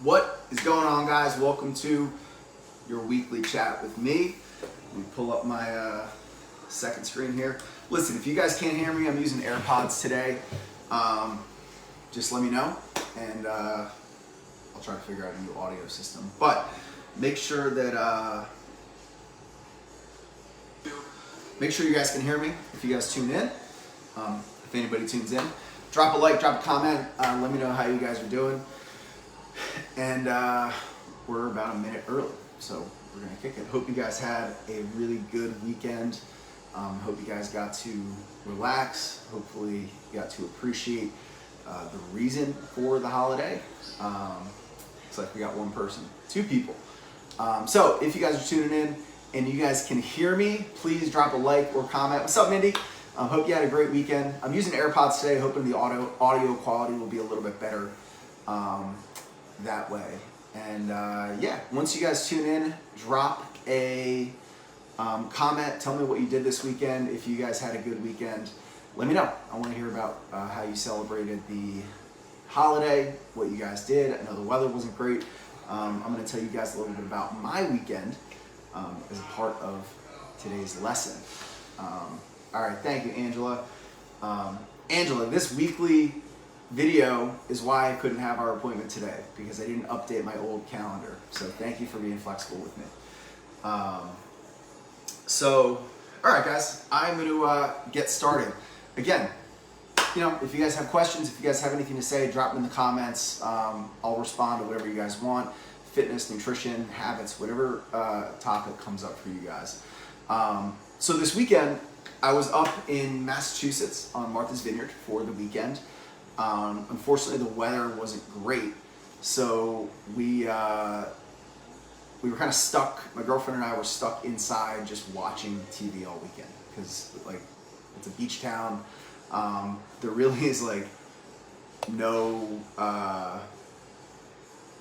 What is going on, guys? Welcome to your weekly chat with me. Let me pull up my second screen here. Listen, if you guys can't hear me, I'm using AirPods today. Just let me know, and I'll try to figure out a new audio system. But make sure that make sure you guys can hear me if you guys tune in. If anybody tunes in, drop a like, drop a comment. Let me know how you guys are doing. And we're about a minute early, so we're gonna kick it. Hope you guys had a really good weekend. Hope you guys got to relax. Hopefully you got to appreciate the reason for the holiday. Looks like we got one person, two people. So if you guys are tuning in and you guys can hear me, please drop a like or comment. What's up, Mindy? Hope you had a great weekend. I'm using AirPods today, hoping the audio quality will be a little bit better that way. And yeah, once you guys tune in, drop a comment. Tell me what you did this weekend. If you guys had a good weekend, let me know. I want to hear about how you celebrated the holiday, what you guys did. I know the weather wasn't great. I'm going to tell you guys a little bit about my weekend as a part of today's lesson. All right, thank you, Angela. Angela, this weekly video is why I couldn't have our appointment today, because I didn't update my old calendar. So thank you for being flexible with me. So, all right, guys, I'm going to get started. Again, you know, if you guys have questions, if you guys have anything to say, drop them in the comments. I'll respond to whatever you guys want. Fitness, nutrition, habits, whatever topic comes up for you guys. So this weekend, I was up in Massachusetts on Martha's Vineyard for the weekend. Unfortunately, the weather wasn't great, so we were kind of stuck. My girlfriend and I were stuck inside just watching TV all weekend, because like it's a beach town. There really is like no,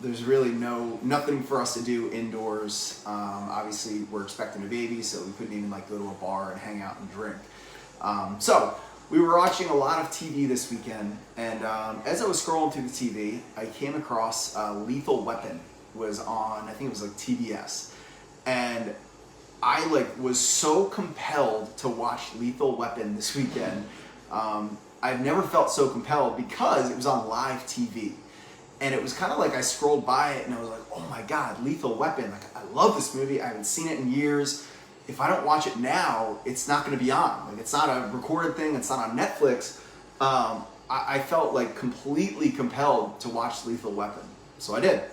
there's really nothing for us to do indoors. Obviously, we're expecting a baby, so we couldn't even like go to a bar and hang out and drink. So we were watching a lot of TV this weekend, and as I was scrolling through the TV, I came across Lethal Weapon was on, I think it was like TBS, and I like was so compelled to watch Lethal Weapon this weekend. I've never felt so compelled because it was on live TV, and it was kind of like I scrolled by it and I was like, oh my God, Lethal Weapon, like I love this movie. I haven't seen it in years. If I don't watch it now, it's not going to be on. Like, it's not a recorded thing. It's not on Netflix. I felt like completely compelled to watch Lethal Weapon. So I did.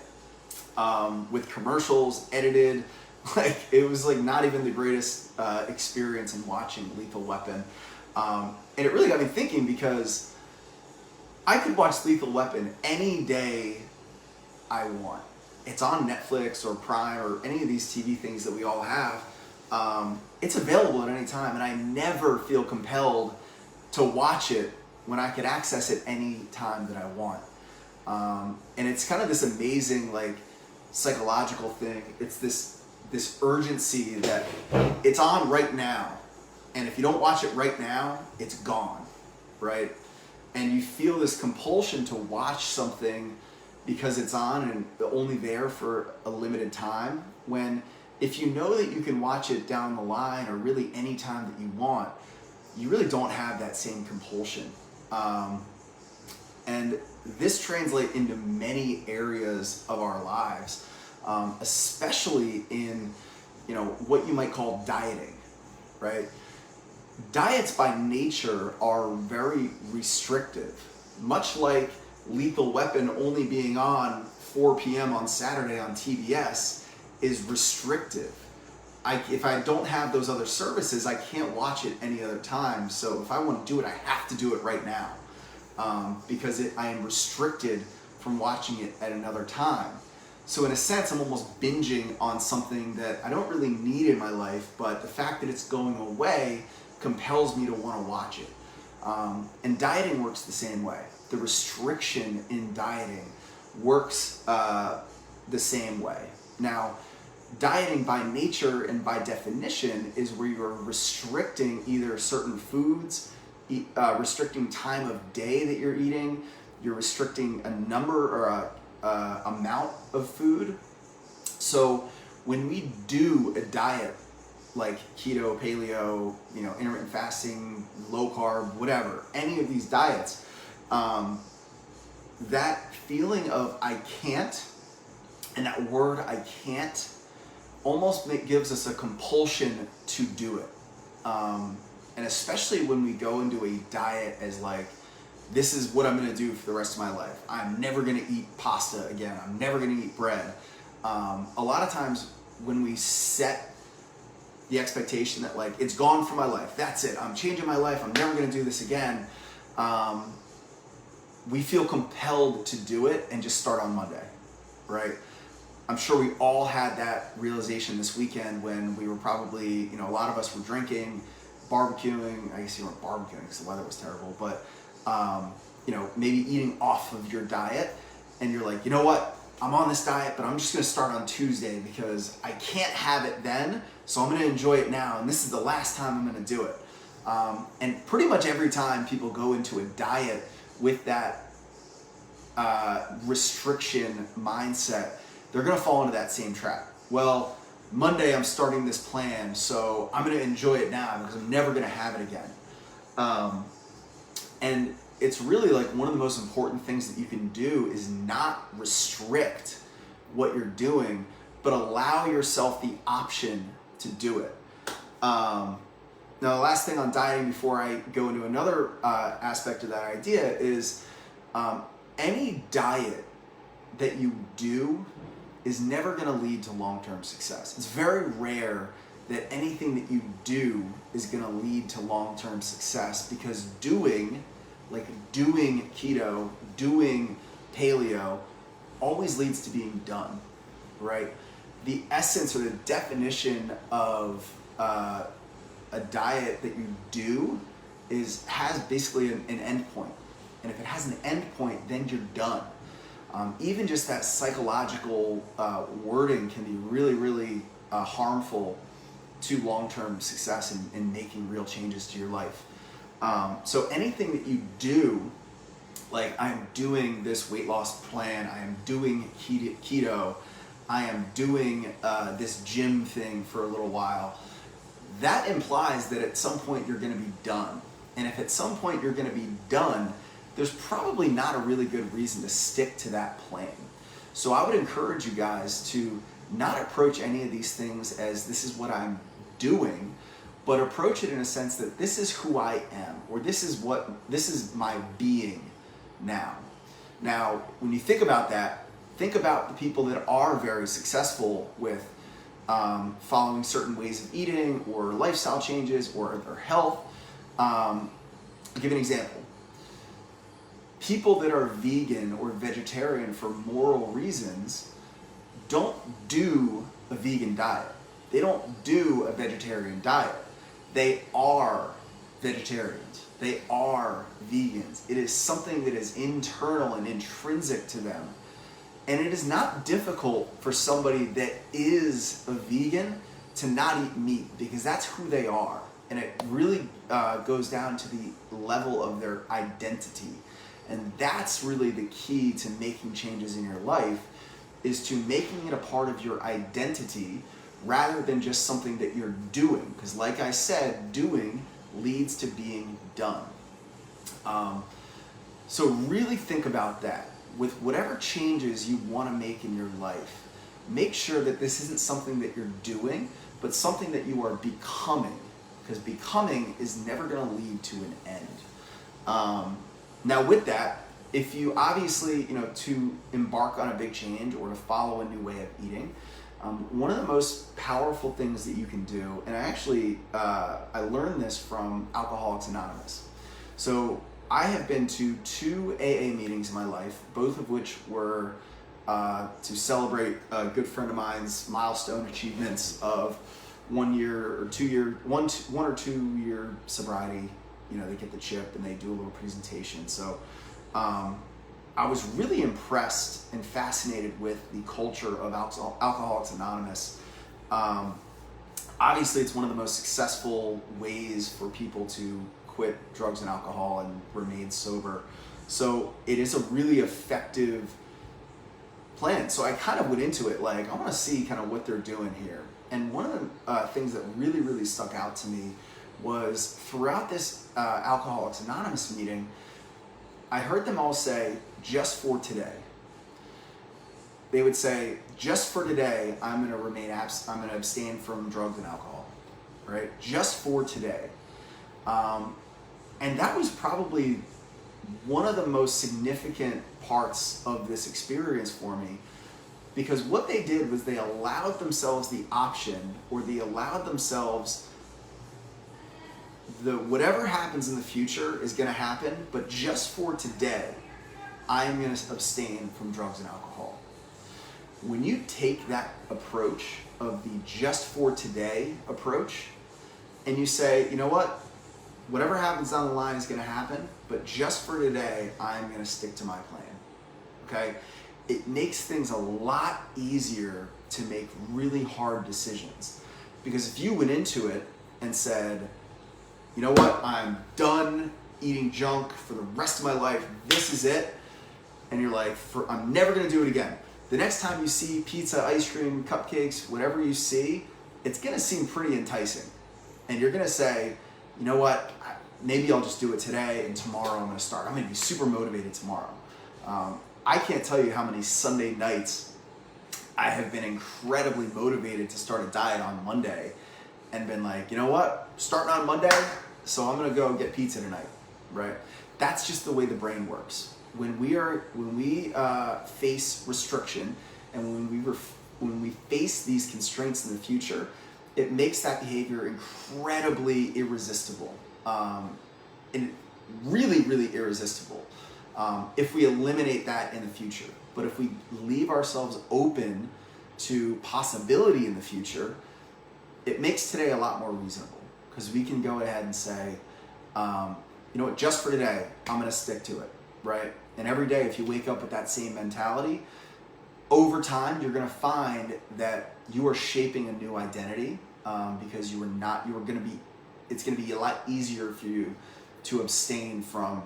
With commercials, edited. Like, it was like not even the greatest experience in watching Lethal Weapon. And it really got me thinking, because I could watch Lethal Weapon any day I want. It's on Netflix or Prime or any of these TV things that we all have. It's available at any time, and I never feel compelled to watch it when I could access it any time that I want. And it's kind of this amazing, like, psychological thing. It's this urgency that it's on right now, and if you don't watch it right now, it's gone, right? And you feel this compulsion to watch something because it's on and only there for a limited time, when if you know that you can watch it down the line or really any time that you want, you really don't have that same compulsion. And this translates into many areas of our lives, especially in, you know, what you might call dieting, right? Diets by nature are very restrictive, much like Lethal Weapon only being on 4 p.m. on Saturday on TBS is restrictive. If I don't have those other services, I can't watch it any other time. So if I want to do it, I have to do it right now, because I am restricted from watching it at another time. So in a sense, I'm almost binging on something that I don't really need in my life, but the fact that it's going away compels me to want to watch it. And dieting works the same way. The restriction in dieting works the same way. Now, dieting by nature and by definition is where you're restricting either certain foods, restricting time of day that you're eating, you're restricting a number or a amount of food. So when we do a diet like keto, paleo, intermittent fasting, low carb, whatever, any of these diets, that feeling of I can't, and that word I can't, almost gives us a compulsion to do it. And especially when we go into a diet as like, this is what I'm gonna do for the rest of my life. I'm never gonna eat pasta again. I'm never gonna eat bread. A lot of times when we set the expectation that like, it's gone from my life, that's it, I'm changing my life, I'm never gonna do this again, we feel compelled to do it and just start on Monday, right? I'm sure we all had that realization this weekend when we were probably, a lot of us were drinking, barbecuing. I guess you weren't barbecuing because the weather was terrible, but maybe eating off of your diet, and you're like, you know what? I'm on this diet, but I'm just gonna start on Tuesday because I can't have it then, so I'm gonna enjoy it now, and this is the last time I'm gonna do it. And pretty much every time people go into a diet with that restriction mindset, they're gonna fall into that same trap. Well, Monday I'm starting this plan, so I'm gonna enjoy it now because I'm never gonna have it again. And it's really like one of the most important things that you can do is not restrict what you're doing, but allow yourself the option to do it. Now, the last thing on dieting before I go into another aspect of that idea is any diet that you do is never going to lead to long-term success. It's very rare that anything that you do is going to lead to long-term success, because doing keto, doing paleo always leads to being done, right? The essence or the definition of a diet that you do has basically an end point. And if it has an end point, then you're done. Even just that psychological wording can be really, really harmful to long-term success and making real changes to your life. So anything that you do, like I'm doing this weight loss plan, I am doing keto, I am doing this gym thing for a little while, that implies that at some point you're going to be done. And if at some point you're going to be done, there's probably not a really good reason to stick to that plan. So I would encourage you guys to not approach any of these things as this is what I'm doing, but approach it in a sense that this is who I am, or this is my being now. Now, when you think about that, think about the people that are very successful with following certain ways of eating or lifestyle changes or their health. I'll give you an example. People that are vegan or vegetarian for moral reasons don't do a vegan diet. They don't do a vegetarian diet. They are vegetarians. They are vegans. It is something that is internal and intrinsic to them. And it is not difficult for somebody that is a vegan to not eat meat, because that's who they are. And it really goes down to the level of their identity. And that's really the key to making changes in your life, is to making it a part of your identity rather than just something that you're doing. Because like I said, doing leads to being done. So really think about that. With whatever changes you want to make in your life, make sure that this isn't something that you're doing, but something that you are becoming. Because becoming is never going to lead to an end. Now with that, if you obviously, to embark on a big change or to follow a new way of eating, one of the most powerful things that you can do, and I learned this from Alcoholics Anonymous. So I have been to 2 AA meetings in my life, both of which were to celebrate a good friend of mine's milestone achievements of 1 year or 2 year, one or 2 year sobriety. They get the chip and they do a little presentation. So I was really impressed and fascinated with the culture of Alcoholics Anonymous. Obviously, it's one of the most successful ways for people to quit drugs and alcohol and remain sober. So it is a really effective plan. So I kind of went into it like, I want to see kind of what they're doing here. And one of the things that really, really stuck out to me was throughout this Alcoholics Anonymous meeting, I heard them all say, just for today. They would say, just for today, I'm going to abstain from drugs and alcohol, right? Just for today. And that was probably one of the most significant parts of this experience for me, because what they did was they allowed themselves the option, or they allowed themselves whatever happens in the future is going to happen, but just for today, I am going to abstain from drugs and alcohol. When you take that approach of the just for today approach, and you say, you know what, whatever happens down the line is going to happen, but just for today, I'm going to stick to my plan. Okay? It makes things a lot easier to make really hard decisions. Because if you went into it and said, you know what, I'm done eating junk for the rest of my life, this is it, and you're like, I'm never going to do it again. The next time you see pizza, ice cream, cupcakes, whatever you see, it's going to seem pretty enticing. And you're going to say, you know what, maybe I'll just do it today, and tomorrow I'm going to start. I'm going to be super motivated tomorrow. I can't tell you how many Sunday nights I have been incredibly motivated to start a diet on Monday and been like, you know what, starting on Monday, so I'm going to go get pizza tonight, right? That's just the way the brain works. When we face restriction, and when we face these constraints in the future, it makes that behavior incredibly irresistible, and really, really irresistible if we eliminate that in the future. But if we leave ourselves open to possibility in the future, it makes today a lot more reasonable, because we can go ahead and say, you know what, just for today, I'm going to stick to it, right? And every day, if you wake up with that same mentality, over time, you're going to find that you are shaping a new identity, because it's going to be a lot easier for you to abstain from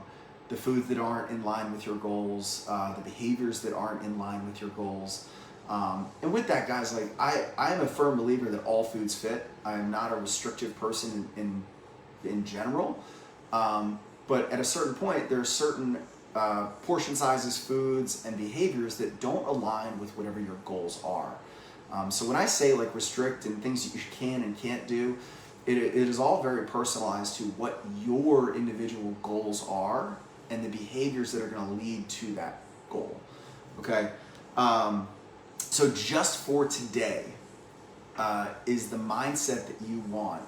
the foods that aren't in line with your goals, the behaviors that aren't in line with your goals. And with that, guys, like I am a firm believer that all foods fit. I am not a restrictive person in general, but at a certain point, there are certain portion sizes, foods, and behaviors that don't align with whatever your goals are. So when I say like restrict and things that you can and can't do, it is all very personalized to what your individual goals are and the behaviors that are going to lead to that goal. Okay. So just for today is the mindset that you want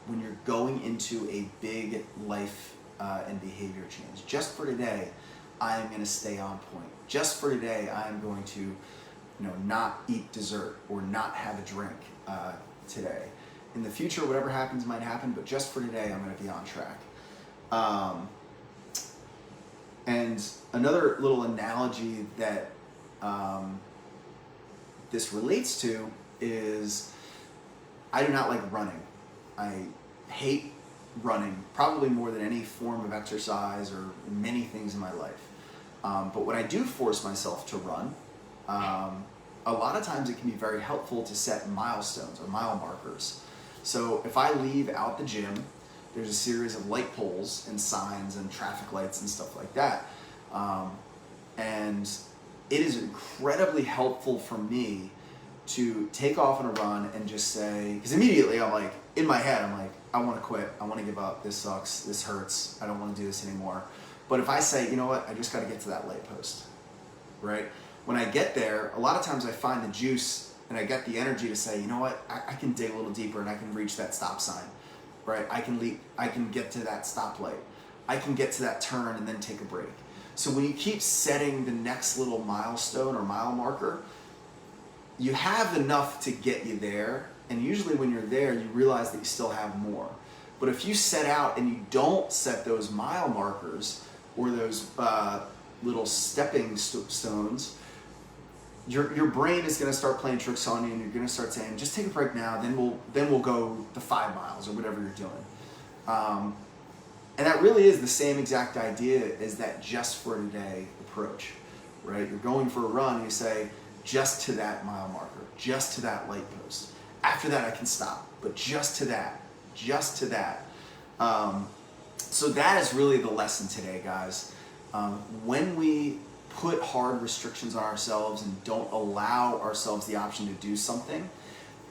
when you're going into a big life and behavior change. Just for today, I am going to stay on point. Just for today, I am going to, not eat dessert or not have a drink today. In the future, whatever happens might happen, but just for today, I'm going to be on track. And another little analogy that this relates to is I do not like running. I hate running, probably more than any form of exercise or many things in my life. But when I do force myself to run, a lot of times it can be very helpful to set milestones or mile markers. So if I leave out the gym, there's a series of light poles and signs and traffic lights and stuff like that. And it is incredibly helpful for me to take off on a run and just say, because immediately I'm like, in my head, I'm like, I want to quit. I want to give up. This sucks. This hurts. I don't want to do this anymore. But if I say, you know what, I just got to get to that light post, right? When I get there, a lot of times I find the juice and I get the energy to say, you know what, I can dig a little deeper and I can reach that stop sign, right? I can get to that stoplight. I can get to that turn and then take a break. So when you keep setting the next little milestone or mile marker, you have enough to get you there. And usually when you're there, you realize that you still have more. But if you set out and you don't set those mile markers or those little stepping stones, your brain is going to start playing tricks on you, and you're going to start saying, just take a break now, then we'll go the 5 miles or whatever you're doing. And that really is the same exact idea as that just for today approach, right? You're going for a run and you say, just to that mile marker, just to that light post. After that, I can stop, but just to that, just to that. So that is really the lesson today, guys. When we put hard restrictions on ourselves and don't allow ourselves the option to do something,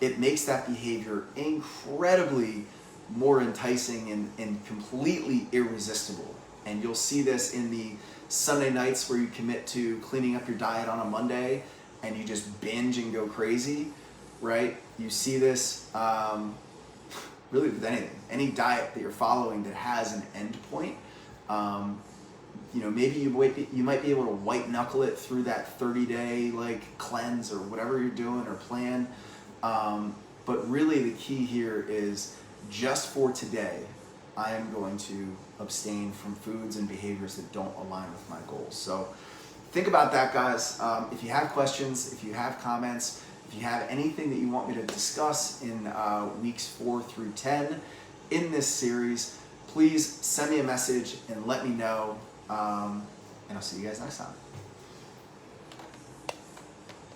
it makes that behavior incredibly more enticing and completely irresistible. And you'll see this in the Sunday nights where you commit to cleaning up your diet on a Monday and you just binge and go crazy, right? You see this really with anything, any diet that you're following that has an end point. Maybe you might be able to white knuckle it through that 30-day like cleanse or whatever you're doing or plan. But really the key here is just for today, I am going to abstain from foods and behaviors that don't align with my goals. So think about that, guys. If you have questions, if you have comments, if you have anything that you want me to discuss in weeks 4 through 10 in this series, please send me a message and let me know. And I'll see you guys next time.